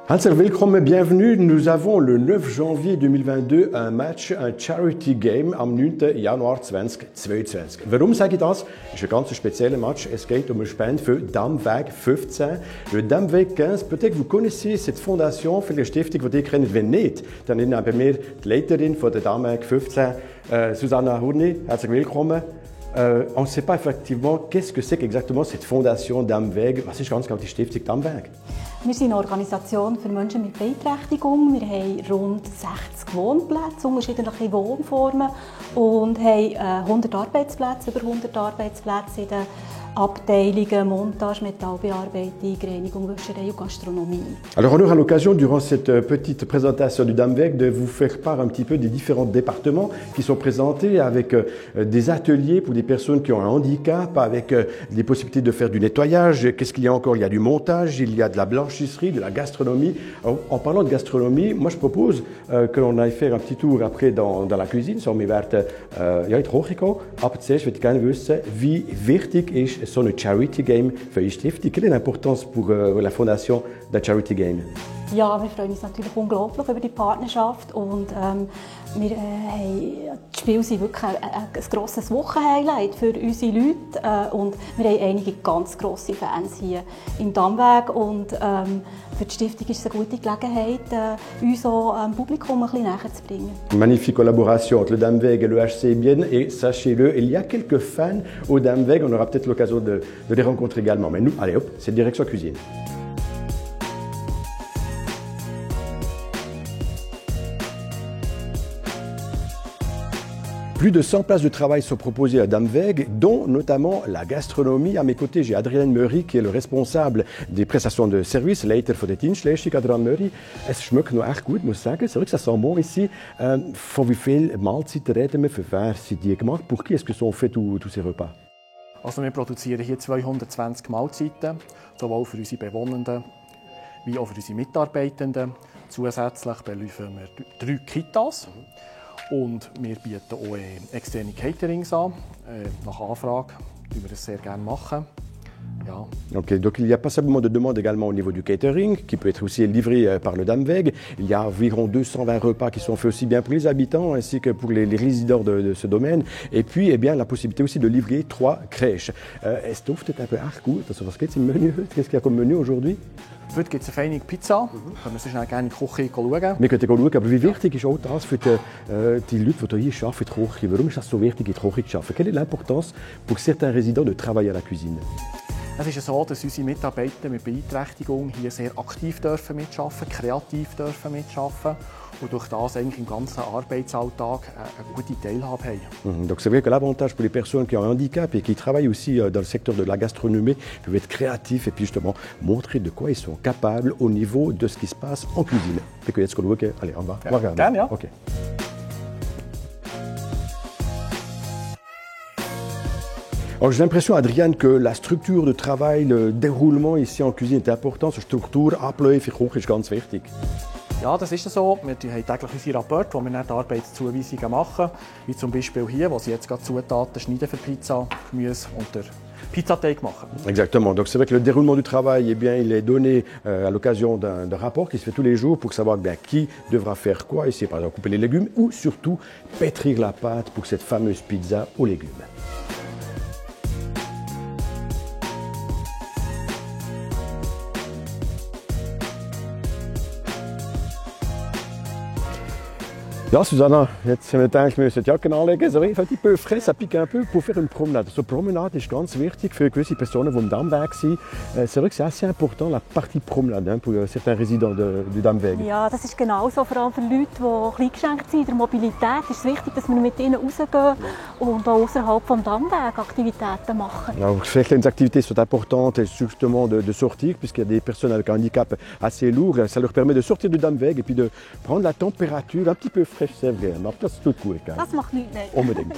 Herzlich willkommen, bienvenue. Nous avons le 9 janvier 2022 un match, un Charity Game am 9. Januar 2022. Warum sage ich das? Es ist ein ganz spezieller Match. Es geht um eine Spende für Damweg 15. Le Damweg 15, peut-être que vous connaissez cette fondation für die Stiftung, die ihr kennt. Wenn nicht, dann ist bei mir die Leiterin von der Damweg 15, Susanna Hurni. Herzlich willkommen. On ne sait pas effectivement qu'est-ce que c'est exactement cette fondation Damweg. Was ist ganz genau die Stiftung Damweg? Wir sind eine Organisation für Menschen mit Beeinträchtigung. Wir haben rund 60 Wohnplätze, unterschiedliche Wohnformen und haben 100 Arbeitsplätze, über 100 Arbeitsplätze in den Abteilungen Montage, Metallbearbeitung, Reinigung, Wäscherei und Gastronomie. Alors on aura l'occasion durant cette petite présentation du Damweg de vous faire part un petit peu des différents départements qui sont présentés avec des ateliers pour des personnes qui ont un handicap, avec des possibilités de faire du nettoyage. Qu'est-ce qu'il y a encore? Il y a du montage, il y a de la blanchisserie, de la gastronomie. En parlant de gastronomie, moi je propose que l'on aille faire un petit tour après dans la cuisine. So, wir werden jetzt hochgekommen, aber zuerst würde ich gerne wissen, wie wichtig ist so ein Charity Game für die Stiftung? Quelle est l'importance pour la fondation d'un Charity Game? Ja, wir freuen uns natürlich unglaublich über die Partnerschaft und die Spiele sind wirklich ein grosses Wochenhighlight für unsere Leute und wir haben einige ganz grosse Fans hier im Damweg und für die Stiftung ist es eine gute Gelegenheit, uns auch dem Publikum ein bisschen näher zu bringen. Magnifique collaboration entre le Damweg et le HC Bienne et sachez-le, il y a quelques fans au Damweg, on aura peut-être l'occasion de les rencontrer également. Mais nous, allez hop, c'est direction cuisine. Plus de 100 places de travail sont proposées à Damweg, dont notamment la gastronomie. À mes côtés, j'ai Adrian Murray, qui est le responsable des prestations de services, Leiter von der Dienstleistung. Adrian Murray, es schmeckt noch echt gut, muss ich sagen. C'est vrai que ça sent bon ici. Von wie vielen Mahlzeiten reden wir? Für wer sind die gemacht? Pour qui est-ce que sont faits tous ces repas? Also wir produzieren hier 220 Mahlzeiten, sowohl für unsere Bewohnenden wie auch für unsere Mitarbeitenden. Zusätzlich beliefern wir 3 Kitas. Und wir bieten auch externe Caterings an. Nach Anfrage machen wir das sehr gerne machen. Ja. Okay, donc il y a pas simplement de demande également au niveau du catering, qui peut être aussi livré par le Damweg. Il y a environ 220 repas qui sont faits aussi bien pour les habitants ainsi que pour les résidents de ce domaine. Et puis, eh bien, la possibilité aussi de livrer 3 crèches. Es duftet ein peu echt gut. Also, was gibt es im Menü? Qu'est-ce qu'il y a comme Menü aujourd'hui? Heute gibt es eine feine Pizza. Können wir sonst gerne in die Küche schauen. Wir können schauen, aber wie wichtig ist auch das für die Leute, die hier arbeiten, die Küche? Warum ist das so wichtig, in der Küche zu arbeiten? Quelle est l'importance pour certains résidents de travailler à la cuisine? Es ist so, dass unsere Mitarbeiter mit Beeinträchtigung hier sehr aktiv mitarbeiten, kreativ mitarbeiten und durch das eigentlich im ganzen Arbeitsalltag eine gute Teilhabe haben. Donc c'est vrai que l'avantage pour les personnes qui ont un handicap et qui travaillent aussi dans le secteur de la gastronomie peuvent être créatifs et puis justement montrer de quoi ils sont capables au niveau de ce qui se passe en cuisine. Allez, on va regarder. Gerne, ja. Okay. Alors, j'ai l'impression, Adrian, que la structure de travail, le déroulement ici en cuisine est important. Die Struktur, Abläufe, Küche ist ganz wichtig. Ja, das ist so. Wir haben täglich unsere Rapporte, wo wir dann die Arbeitszuweisungen machen. Wie zum Beispiel hier, wo sie jetzt gerade Zutaten schneiden für Pizza, Gemüse und der Pizzateig machen. Exactement. Donc c'est vrai que le déroulement du travail, eh bien, il est donné à l'occasion d'un rapport qui se fait tous les jours pour savoir bien qui devra faire quoi. Ici, par exemple, couper les légumes ou surtout pétrir la pâte pour cette fameuse pizza aux légumes. Ja, Susanna, jetzt haben wir gedacht, wir müssen die Jacke anlegen. So, un petit peu frais, ça pique un peu pour faire une promenade. So, Promenade ist ganz wichtig für gewisse Personen, die im Damweg sind. C'est vrai que c'est assez important, la partie Promenade, hein, pour certains résidents du Damweg. Ja, das ist genauso. Vor allem für Leute, die kleingeschränkt sind in der Mobilität, ist es wichtig, dass wir mit ihnen rausgehen und auch außerhalb des Damwegs Aktivitäten machen. Alors, certaines activités sont importantes, justement, de sortir, puisqu'il y a des personnes avec un handicap assez lourd. Ça leur permet de sortir du Damweg et puis de prendre la température un petit peu fraîche, c'est vrai. Aber das tut gut. Das macht nichts. Unbedingt.